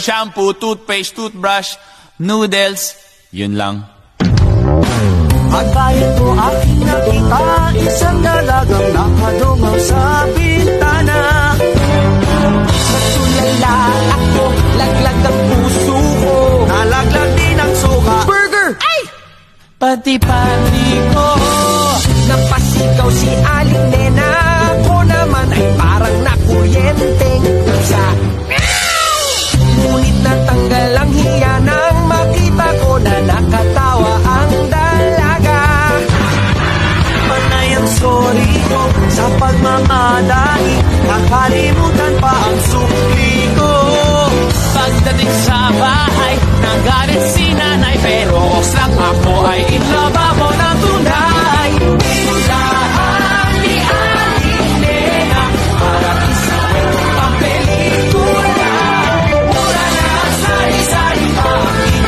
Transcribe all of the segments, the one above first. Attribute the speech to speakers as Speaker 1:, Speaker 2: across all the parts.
Speaker 1: shampoo, toothpaste, toothbrush, noodles. Yun lang.
Speaker 2: At bayan ko aking nakita, isang dalagang nakadungaw sa bintana. Sa tulala ako, laglag ang puso ko, nalaglag din ang suka. Burger! Ay! Pati-pati ko, napasigaw si Aling Nena. Ako naman ay parang nakuryenteng sa ngunit natanggal ang hiya nang makita ko na nakatawa ang dalaga. Panay ang sorry ko sa pagmamadali, nakalimutan pa ang sukli ko.
Speaker 1: Pagdating sa bahay, nagalit si nanay, pero lang ako ay inlababo ng tunay.
Speaker 2: Tindahan ni Aling Nena, parang isang ang pelikula. Mura na sari-sari pa,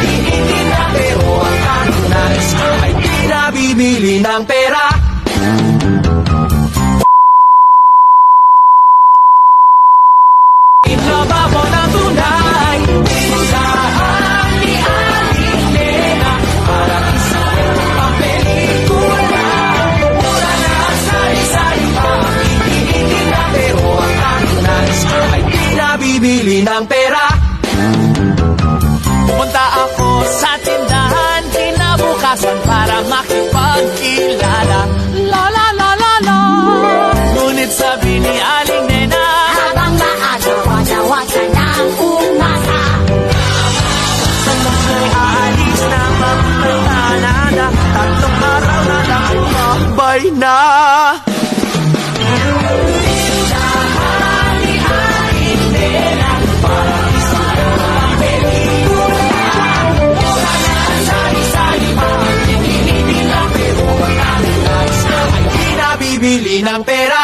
Speaker 2: hindi na, pero ang kanunais ay di nabibili ng pera.
Speaker 1: Inlababo ng tunay.
Speaker 2: Tindahan ni Aling Nena, parang isang ang pelikula. Mura na sari-sari pa, hindi na, pero ang kanunais ay di nabibili ng pera.
Speaker 1: Pumunta ako sa tindahan kinabukasan para makipagkilala. La la la la la. Ngunit sabi ni Aling Nena,
Speaker 3: Habang maaga, wasa-wasa na ang umasa.
Speaker 2: Ay aalis na papuntang Canada, 3 araw na lang ay babay na. Tindahan ni Aling Nena, parang isang ang pelikula. Mura na sari-sari pa, hindi na, pero ang kanunais ay di nabibili ng pera.